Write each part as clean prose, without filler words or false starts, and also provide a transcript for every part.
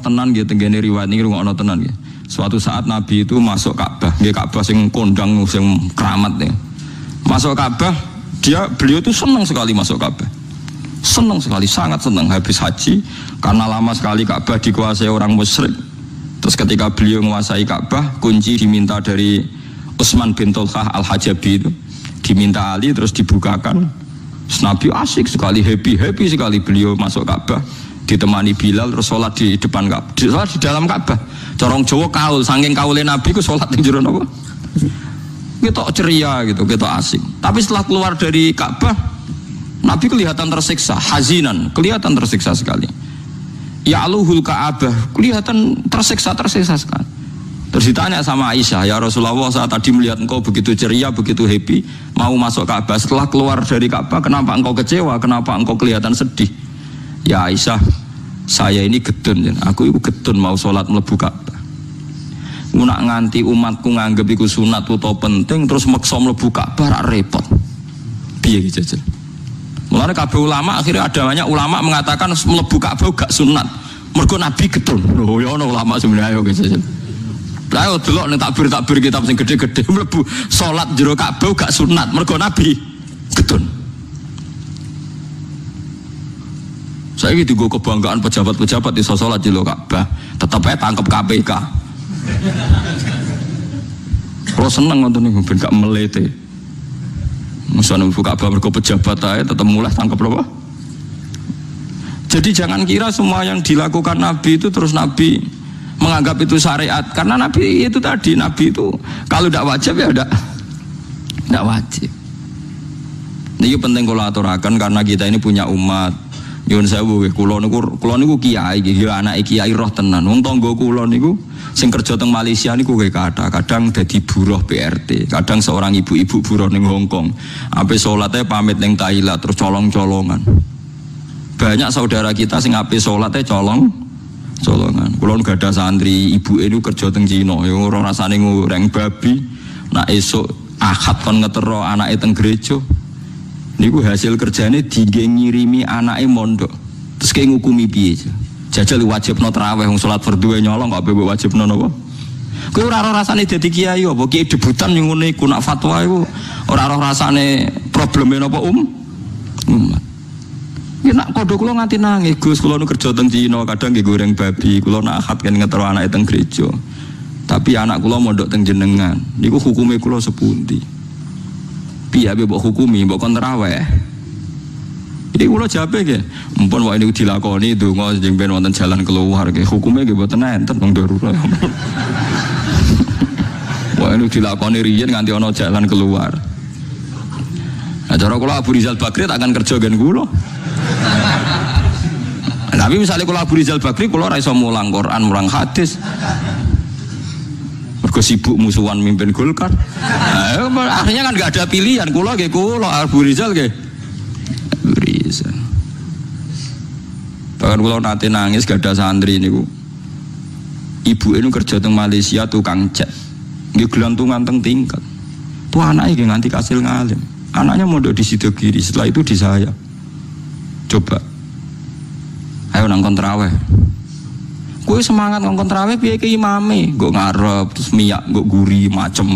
tenan nggih tenggene riwayat niki rungokno tenan nggih. Suatu saat Nabi itu masuk Ka'bah, nggih Ka'bah sing kondang sing keramat nih. Masuk Ka'bah, beliau itu senang sekali masuk Ka'bah. Senang sekali, sangat senang habis haji karena lama sekali Ka'bah dikuasai orang musyrik. Terus ketika beliau menguasai Ka'bah, kunci diminta dari Utsman bin Tulhah Al-Hajabi itu. Diminta Ali terus dibukakan. Terus Nabi asik sekali, happy sekali beliau masuk Ka'bah. Ditemani Bilal terus sholat di depan Ka'bah, sholat di dalam Ka'bah. Corong Jawa kaul, saking kaulnya Nabi ku sholat di jero napa? Kita ceria gitu, kita asik. Tapi setelah keluar dari Ka'bah, Nabi kelihatan tersiksa, hazinan, kelihatan tersiksa sekali. Ya aluhul Ka'bah, kelihatan tersiksa sekali. Terus ditanya sama Aisyah, ya Rasulullah, saat tadi melihat engkau begitu ceria, begitu happy, mau masuk Ka'bah, setelah keluar dari Ka'bah, kenapa engkau kecewa? Kenapa engkau kelihatan sedih? Ya Aisyah, saya ini gedun, aku itu gedun mau sholat mlebu Ka'bah. Nak nganti umatku nganggep iku sunat utawa penting, terus maksa mlebu Ka'bah rak repot. Piye iki jajal? Mulane kabeh ulama akhirnya ada banyak ulama mengatakan mlebu Ka'bah gak sunat. Mergo Nabi gedun. Lho ya ana ulama sebenarnya ayo jajal. Lah yo delok ning takbir kitab sing gede-gede mlebu salat jero Ka'bah gak sunat, mergo Nabi gedun. Saya gitu gue kebanggaan pejabat-pejabat di sholat di Ka'bah, tetap aja tangkap KPK. Kalau seneng nonton nih, ben gak melete. Misalnya buka Ka'bah mereka pejabat aja tetap mulai tangkap apa? Jadi jangan kira semua yang dilakukan Nabi itu terus Nabi menganggap itu syariat, karena Nabi itu tadi, Nabi itu kalau tidak wajib ya tidak wajib. Ini penting kalau aturakan karena kita ini punya umat. Nyuwun sewu nggih, kula niku kiai nggih, ya anake kiai roh tenan. Wong tangga kula niku sing kerja teng Malaysia niku nggih kadang dadi buruh PRT, kadang seorang ibu-ibu buruh ning Hong Kong. Ape salate pamit ning Thailand terus colong-colongan. Banyak saudara kita sing ape salate colongan. Kula nu gadah santri, ibuke niku kerja teng Cina, ya ora rasane ngoreng babi. Nak esuk Ahad kon ngetero anake teng gereja. Niku hasil kerjanya ngirimi anake mondok. Terus kayak ngukumi piye? Jajal wajibno tarawih wong salat fardhu nyolong kok mbok wajibno napa? Kowe ora rasane dadi kiai apa kiai debutan yang ngene iku nak fatwa iku ora rasane probleme napa umat. Ya nak kodho kula nganti nangis, Gus kula nu kerja teng Cina, kadang nggih goreng babi, kula nak akad kan ngetero anake teng gereja. Tapi anak kula mondok teng jenengan. Niku hukume kula sepundi? Piye mbok hukumi, mbok kon tarawih. Iki kula jawabe nggih, mumpun wae niku dilakoni donga sing ben wonten jalan keluar nggih. Hukume nggih mboten enten wong darurat. Wae niku dilakoni riyen nganti ana jalan keluar. Nah, cara kula Abu Rizal Bakri tak akan kerja gen kula. Tapi misalnya kula Abu Rizal Bakri kula ora iso mulang Quran, mulang hadis. Sibuk musuhan mimpin Golkar. Nah, akhirnya kan nggak ada pilihan. Kula Abu Rizal Abu Rizal. Bahkan kula nate nangis gak ada santri niku. Ibu ini kerja teng Malaysia tukang cat. Nggih gelantungan teng tingkat. Tuh anaknya nggih nganti kasil ngalim. Anaknya mondok di Sidogiri, setelah itu di saya. Coba. Ayo nang kontraweh. Gue semangat ngongkon tarawih piye ke imame, gue ngarep terus miyak, gue guri macem,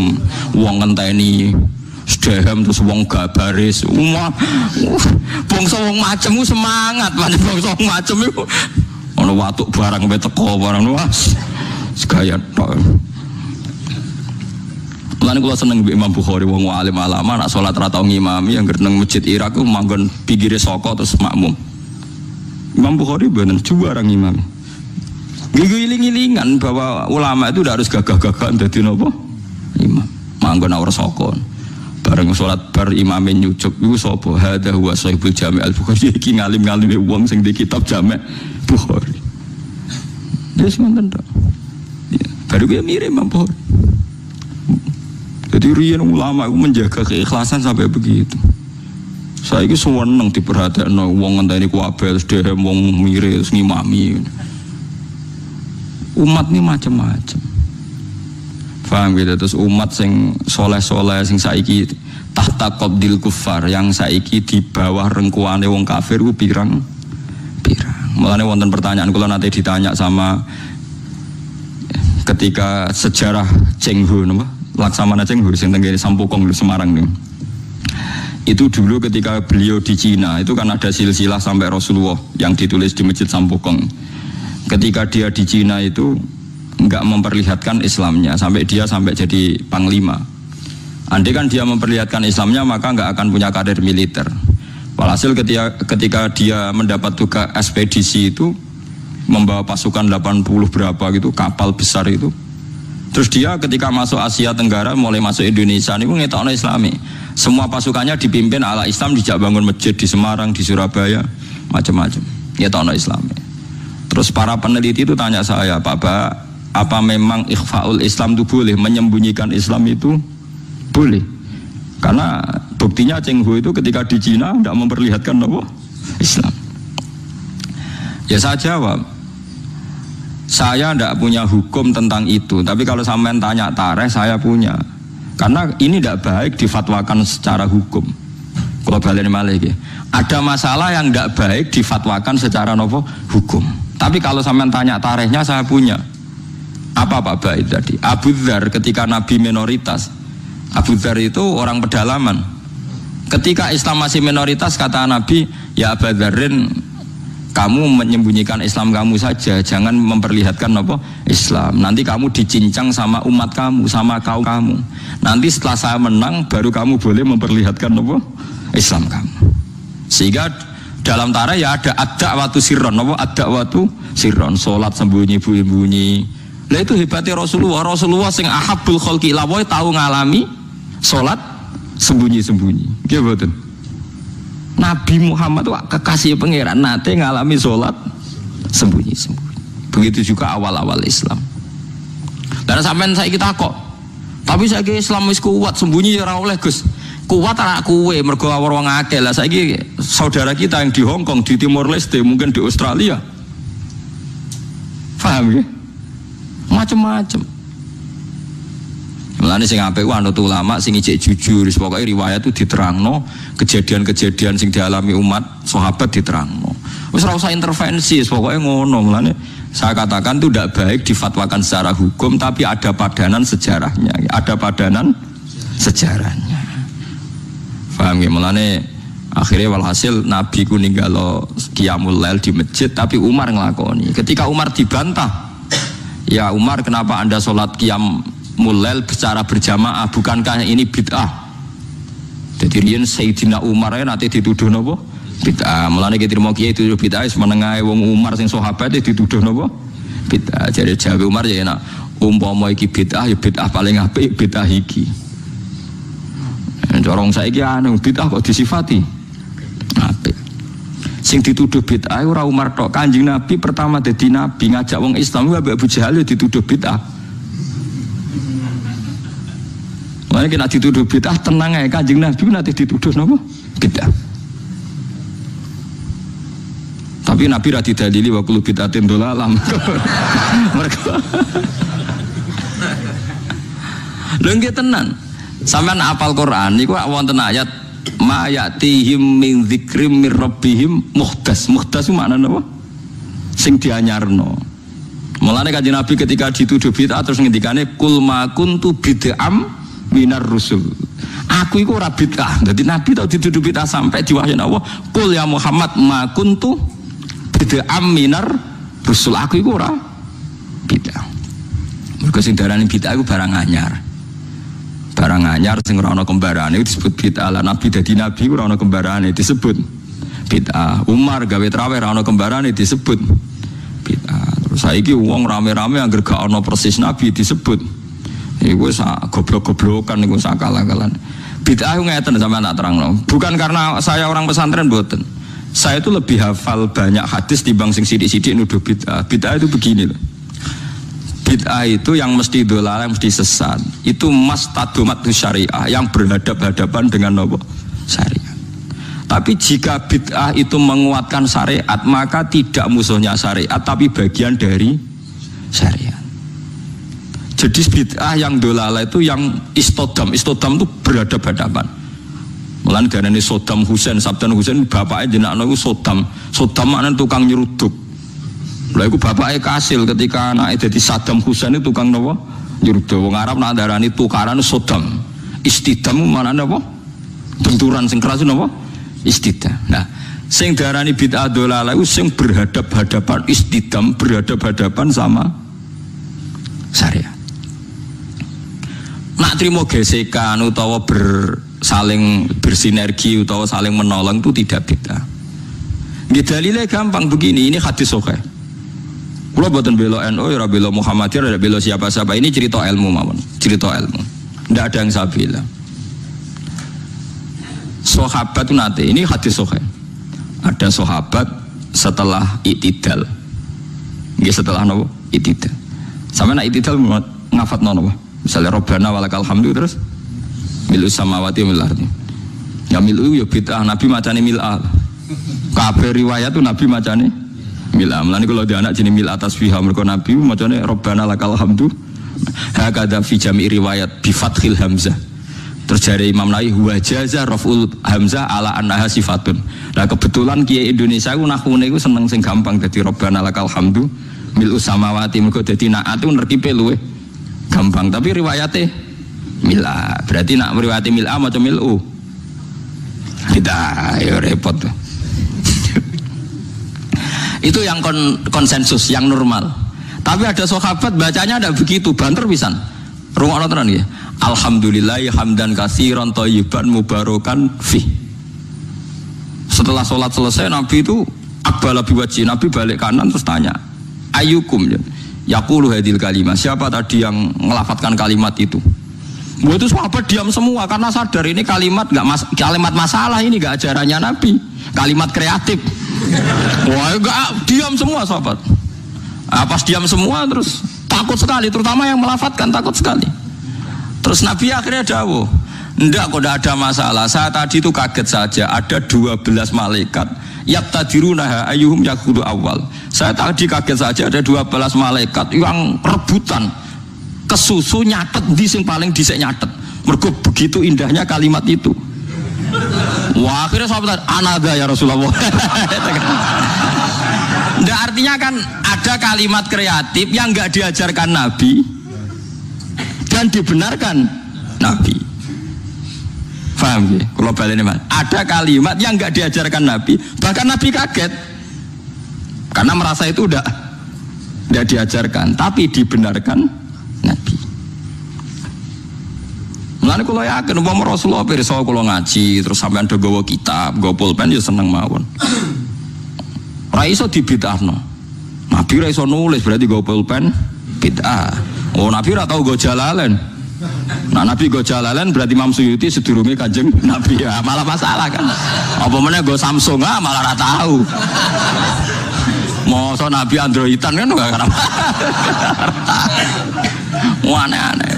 wong ngenteni, sedehem terus wong gak baris, bangsa wong macem gue semangat, bangsa wong macem itu, ono watuk barang beteko barang luas, segaya tok. Mulane kula seneng mbek Imam Bukhari wong alim alama, nak salat ra tau ngimami yang nang masjid Irak ku manggon pinggire saka terus makmum. Imam Bukhari bener juara ngimami. Giling-gilingan bahwa ulama itu udah harus gagah-gagah dadi napa? Imam. Manggon awar sokon. Bareng salat bar imame nyucuk iku sapa? Hadza huwa Sahibul Jami' Al-Bukhari. Iki ngalim-ngalime wong sing di kitab Jami' Bukhari. Wis ngoten tok. Baru dia mirip Imam Bukhari. Jadi riyen ulama itu menjaga keikhlasan sampai begitu. Saya itu seneng diperhatikno wong ngenteni kuwabel sedhehem wong mirip ngimami. Umat ini macam-macam. Paham gitu, terus umat sing soleh-soleh sing saiki tahta qabdil kufar, yang saiki di bawah rengkuane wong kafir ku pirang Mulane wonten pertanyaan kula nanti ditanya sama ketika sejarah Cheng Ho napa? Laksamana Cheng Ho sing tenggene Sampokong di Semarang nih. Itu dulu ketika beliau di Cina itu kan ada silsilah sampai Rasulullah yang ditulis di Masjid Sampokong. Ketika dia di Cina itu enggak memperlihatkan Islamnya sampai jadi panglima. Andai kan dia memperlihatkan Islamnya maka enggak akan punya karir militer. Walhasil ketika dia mendapat tugas ekspedisi itu membawa pasukan 80 berapa gitu kapal besar itu. Terus dia ketika masuk Asia Tenggara mulai masuk Indonesia niku ngetokno Islami. Semua pasukannya dipimpin ala Islam, dijak bangun masjid di Semarang, di Surabaya, macam-macam. Ngetokno Islami. Terus para peneliti itu tanya saya, Pak Ba, apa memang ikhfaul Islam itu boleh, menyembunyikan Islam itu boleh? Karena buktinya Cheng Ho itu ketika di Cina tidak memperlihatkan apa? Islam. Ya saya jawab, saya tidak punya hukum tentang itu, tapi kalau sampean tanya tarikh saya punya. Karena ini tidak baik difatwakan secara hukum. Kalau balik malih, ada masalah yang tidak baik difatwakan secara nopo hukum. Tapi kalau sampean tanya tarikhnya saya punya. Apa Pak Baik tadi? Abu Dzar ketika Nabi minoritas. Abu Dzar itu orang pedalaman. Ketika Islam masih minoritas kata Nabi, ya Abu Dzarin, kamu menyembunyikan Islam kamu saja, jangan memperlihatkan apa Islam. Nanti kamu dicincang sama umat kamu, sama kaum kamu. Nanti setelah saya menang, baru kamu boleh memperlihatkan apa Islam kamu. Sehingga dalam tarikh ya ada ad-da'watu sirron, apa ad-da'watu sirron, salat sembunyi-sembunyi. Lah itu hebatnya Rasulullah. Rasulullah sing ahabbul khalqi ila wa tahu ngalami salat sembunyi-sembunyi. Nggih mboten? Nabi Muhammad itu kekasih pangeran nate ngalami sholat sembunyi-sembunyi. Begitu juga awal-awal Islam. Dan sampean saiki takok, tapi saiki Islam wis kuat, sembunyi ora oleh Gus. Kuat anak kuwe mergo wong akeh. Lah saiki saudara kita yang di Hong Kong, di Timor Leste, mungkin di Australia. Paham ya? Macam-macam. Mulane sing apik ku anut ulama sing ijek jujur, pokoke riwayat itu diterangno, kejadian-kejadian sing dialami umat sahabat diterangno. Wis ora usah intervensi, pokoke ngono. Mulane saya katakan itu tidak baik difatwakan secara hukum, tapi ada padanan sejarahnya. Ada padanan sejarahnya. Paham ya? Mulane akhirnya walhasil Nabi ku ninggalo qiyamul lail di masjid, tapi Umar ngelakoni. Ketika Umar dibantah, ya Umar kenapa anda sholat qiyamul lail secara berjamaah, bukankah ini bid'ah? Jadi riyen Sayyidina Umar nanti dituduh napa? Bid'ah. Mulane kita mau kiai dituduh bid'ah wis menengahe wong Umar sing sahabat dituduh napa? Bid'ah. Jadi jawabe Umar ya enak. Umpama iki bid'ah ya bid'ah paling apik bid'ah iki. Corong saiki anu bid'ah kok disifati apik. Sing dituduh bid'ah ora Umar tok, Kanjeng Nabi pertama dadi nabi ngajak wong Islam Abu Jahal dituduh bid'ah. Mulane kena dituduh bid'ah tenang ae, Kanjeng Nabi nanti dituduh napa? Bid'ah. Tapi Nabi ra didalili wa kullu bid'atin dhalalah. Mergo lho nggih tenan. Sampeyan apal Quran niku wonten ayat ma yatihim min dzikrim mir rabbihim muhdas. Muhdas itu maknane apa? Sing dianyarno. Mulane Kanjeng Nabi ketika dituduh bid'ah terus ngendikane kul ma kuntu bid'am minar rusul. Aku iku ora bid'ah. Dadi Nabi tau dituduh bid'ah sampai diwahyani Allah, kul ya Muhammad ma kuntu bid'am minar rusul. Aku iku ora bid'ah. Mergo sing darani bid'ah iku barang anyar. Barang anyar sing ora ana kembarane disebut bid'ah. Lah Nabi dadi nabi ora ana kembarane disebut bid'ah. Umar gawe traweh ora ana kembarane disebut bid'ah. Terus saiki wong rame-rame anggere gak ana persis nabi disebut iku sak goblok-goblokan niku sakal-akalan. Bid'ah ngeten sampeyan tak terangno. Bukan karena saya orang pesantren mboten. Saya itu lebih hafal banyak hadis timbang sing sithik-sithik nuduh bid'ah. Bid'ah itu begini loh. Bid'ah itu yang mesti dolal, yang mesti sesat. Itu mastadumatu syariah, yang berhadap-hadapan dengan apa? Syariat. Tapi jika bid'ah itu menguatkan syariat, maka tidak musuhnya syariat, tapi bagian dari syariat. Jadi bid'ah yang dolal itu yang istodam. Istodam itu berhadap-hadapan. Mulane darane Saddam Hussein, Saddam Hussein bapaknya jenakno iku Saddam. Saddam maknane tukang nyeruduk. Lah iku bapake kasil ketika anake dadi Saddam Hussein itu tukang napa? Yurda wong Arab nak ndarani tukaran Saddam. Istidam manane apa? Benturan sing keras napa? Istidam. Nah, sing darani bid'ah dolalah iku sing berhadap-hadapan istidam, berhadap-hadapan sama syariat. Nak trimo gesekan utawa saling bersinergi utawa saling menolong itu tidak bid'ah. Nggih dalile gampang begini, ini hadis sahih. Kula boten bela NU, ora bela Muhammadiyah, ora bela siapa-siapa. Ini cerita ilmu mawon, cerita ilmu. Tidak ada yang saya bela. Sahabat itu nanti, ini hadis sahih. Ada sahabat setelah itidal. Nggih setelah napa? Itidal. Sampe nak itidal ngafatno napa? Misalnya Rabbana walakal hamdu terus milu samawati wal ardi. Ya milu ya bid'ah, Nabi macane mil'ah. Kabeh riwayat tuh Nabi macane mil'ah. Mulane kalau dia anak jenis mil'ah tasbih mergo Nabi macane Rabbana lakal hamdu. Hakadha fi jami' riwayat bi fathil hamzah. Terus dari Imam Nawawi huwa jaza raf'ul hamzah ala annaha sifatun. Nah kebetulan kiai Indonesia ku nahune ku seneng sing gampang dadi Rabbana lakal hamdu milu samawati mergo dadi naat ku nerkipe luwe gampang, tapi riwayatnya mil'ah. Berarti nak riwayatnya mil'ah macam mil'u. Kita ya repot. Itu yang konsensus, yang normal. Tapi ada sahabat bacanya ada begitu, banter pisan. Rungokno tenan nggih. Alhamdulillah hamdan katsiran thayyiban mubarakan fi. Setelah sholat selesai Nabi itu aqbala biwajhi, Nabi balik kanan terus tanya, "Ayyukum yaqulu hadil kalimah?" Siapa tadi yang ngelafatkan kalimat itu? Itu sahabat diam semua karena sadar ini kalimat kalimat masalah, ini enggak ajarannya Nabi. Kalimat kreatif. Wah, enggak, diam semua sahabat. Pas diam semua terus takut sekali, terutama yang melafatkan takut sekali. Terus Nabi akhirnya dawuh, "Enggak kok, enggak ada masalah. Saya tadi itu kaget saja, ada 12 malaikat yaqtadiruna ayyuhum yakhulu awal. Saya tadi kaget saja ada 12 malaikat yang rebutan kesusu nyatet di sing paling dhisik nyatet. Mergo begitu indahnya kalimat itu." Wah, akhirnya sahabat anada ya Rasulullah. Nggak, artinya kan ada kalimat kreatif yang nggak diajarkan Nabi dan dibenarkan Nabi. Paham ya? Kalau balik ini ada kalimat yang nggak diajarkan Nabi, bahkan Nabi kaget karena merasa itu udah diajarkan, tapi dibenarkan Nabi. Mulane kula yakin umpama Rasulullah pirsa kula ngaji terus sampean do gawa kitab, gawa pulpen ya seneng mawon. Ora iso dibid'ahno. Nabi ora iso nulis berarti gawa pulpen bid'ah. Oh, Nabi ora tau gawa Jalalain. Nah, Nabi gawa Jalalain berarti Imam Suyuti sedurunge Kanjeng Nabi ya, malah masalah kan. Apa meneh gawa Samsung malah ora tau. Masa Nabi Androidan kan enggak kenapa. Aneh-aneh.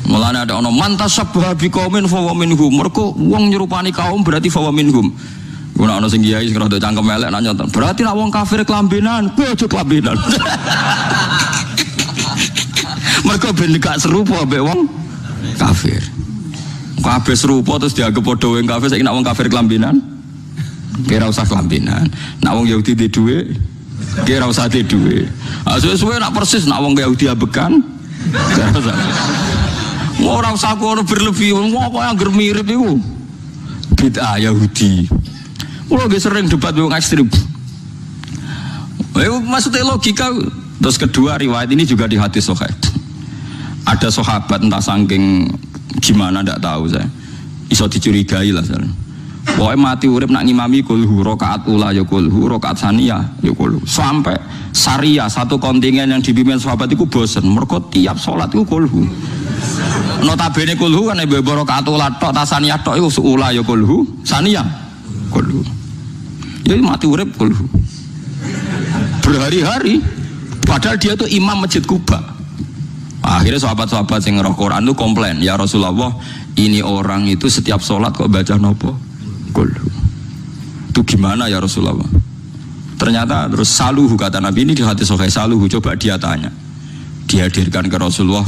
Mulane ada ono mantasabbaha biqaumin fa wa minhum. Mergo wong nyerupani kaum berarti fa wa minhum. Ora ono sing kiai sing rada cangkem elek nak nyontong. Berarti nak wong kafir kelambenan, kowe aja kelambenan. Mergo ben gak serupa mbek wong kafir. Kabeh serupa terus dianggap padha wong kafir, saiki nak wong kafir kelambenan. Kira usah kelambenan. Nak wong Yahudi di dhuwit, kira usah di dhuwit. Suwe-suwe nak persis nak wong Yahudi abekan. Kira usah. Ora usah kono berlebih, wong kok anggere mirip iku. Bid'ah Yahudi. Kulo ge sering debat wong ekstrem. Maksudnya logika. Terus kedua riwayat ini juga di hadis sahih. Ada sahabat entah saking gimana ndak tahu saya. Iso dicurigai lah saya. Pokoknya mati urip nak ngimami kulhu rakaat ula ya kulhu rakaat saniyah ya kulhu. Sampai syariah satu kontingen yang dipimpin sahabat itu bosen. Mergo tiap salat itu kulhu. Notabene kulhu kan ibu rakaat ula tok tasaniyah tok iku ula ya kulhu, saniyah kulhu. Ya mati urip kulhu. Berhari-hari padahal dia tuh imam Masjid Kuba. Akhirnya sahabat-sahabat yang ngerok Quran itu komplain, ya Rasulullah, ini orang itu setiap sholat kok baca nopo kulhu. Itu gimana ya Rasulullah? Ternyata terus saluhu, kata Nabi ini di hadis sahih, saluhu, coba dia tanya, dihadirkan ke Rasulullah,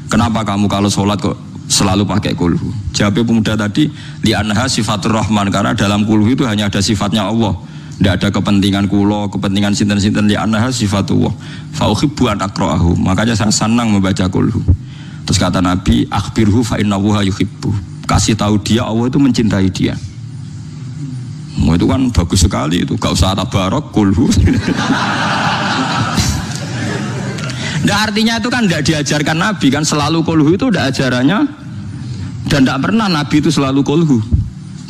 kenapa kamu kalau sholat kok selalu pakai kulhu? Jawabnya pemuda tadi, li'anha sifatur rahman, karena dalam kulhu itu hanya ada sifatnya Allah. Tidak ada kepentingan kulo, kepentingan sinten-sinten li annaha sifatullah. Fa uhibbu an aqra'ahu. Makanya saya senang membaca kulhu. Terus kata Nabi, akhbirhu fa innahu yuhibbu. Kasih tahu dia Allah itu mencintai dia. Itu kan bagus sekali itu. Gak usah tabarok kulhu. Nah, artinya itu kan tidak diajarkan Nabi kan, selalu kulhu itu tidak ajarannya, dan tidak pernah Nabi itu selalu kulhu.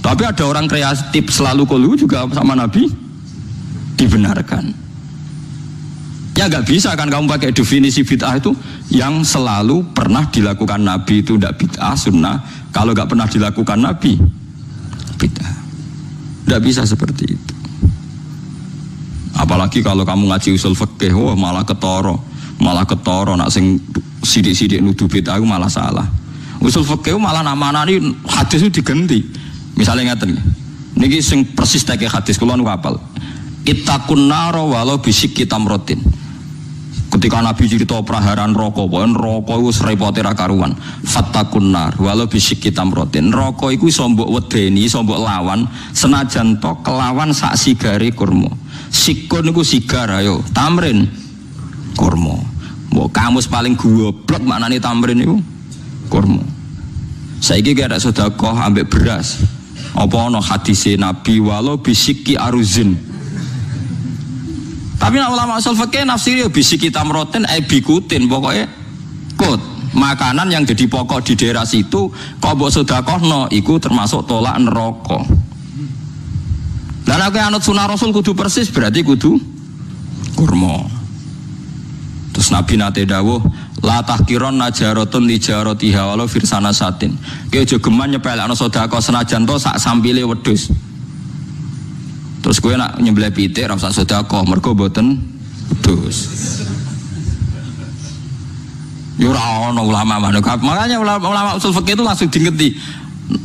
Tapi ada orang kreatif selalu kulhu juga sama Nabi dibenarkan. Ya nggak bisa kan kamu pakai definisi bid'ah itu yang selalu pernah dilakukan Nabi itu tidak bid'ah sunnah, kalau nggak pernah dilakukan Nabi bid'ah. Tidak bisa seperti itu. Apalagi kalau kamu ngaji usul fikih, wah malah ketoro nak sing sidik-sidik nuduh bid'ah itu malah salah. Usul fikih malah nama-nama ini hadis itu diganti. Misalnya ngaten niki sing persis teke hadis kula nu hafal. Ittaqun nar walau bisyikki tamratin. Ketika Nabi cerita praharan rokok, rokok itu serepote ra karuan. Fattaqun nar walau bisyikki tamratin. Rokok iku iso mbok wedeni, iso mbok lawan senajan to kelawan sak sigare kurma. Sikun niku sigar ayo, tamrin kurma. Mbok kamus paling goblok maknane tamrin niku kurma. Saiki gak ada sedekah ambek beras. Apa ana hadise Nabi walau bisyikki aruzin. Tapi ulama usul fikih nafsiri bisyikki tamroten bikutin pokoknya kut makanan yang jadi pokok di daerah situ kok mbok sedekahno iku termasuk tolak neraka. Lah nek anut sunah Rasul kudu persis berarti kudu kurma. Terus Nabi nate dawuh la tahkiron najaratun li jaratiha walau firsana satin. Ki aja geman nyepelekno sedekah senajan to sak sampile wedhus. Terus kowe nak nyembelih pitik ra usah sedekah mergo mboten wedhus. Yo ora ono ulama manuk. Makanya ulama usul fikih itu langsung diingeti.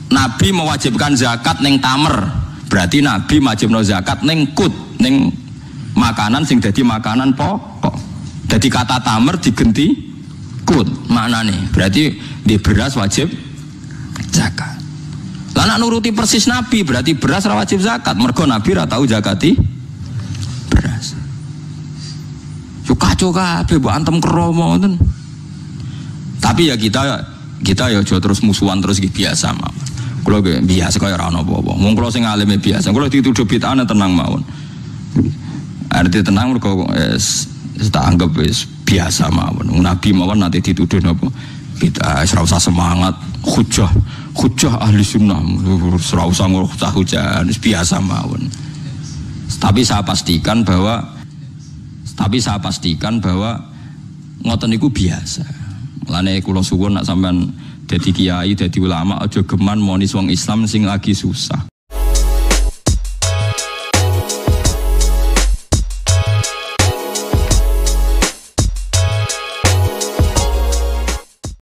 Nabi mewajibkan zakat ning tamer. Berarti Nabi wajibno zakat ning kut, ning makanan sing dadi makanan pokok. Jadi kata tamer digenti kut maknane. Berarti di beras wajib zakat. Lah nek nuruti persis Nabi berarti beras ora wajib zakat. Mergo Nabi ora tau zakati beras. Yo kacau kabeh mbok antem kromo ngoten. Tapi ya kita ya aja terus musuhan terus biasa mawon. Kula biasa kaya ora ono apa-apa. Wong kula sing alime biasa. Kula dituduh bid'ah tenang mawon. Arti tenang mergo tak anggap biasa mawon. Nabi mawon nanti dituduh napa? Bid'ah, ora usah semangat, hujah ahli sunnah, ora usah hujah, biasa mawon. Tapi saya pastikan bahwa ngoten niku biasa. Mulane kula suwun nak sampean dadi kiai, dadi ulama aja geman monis wong Islam sing lagi susah.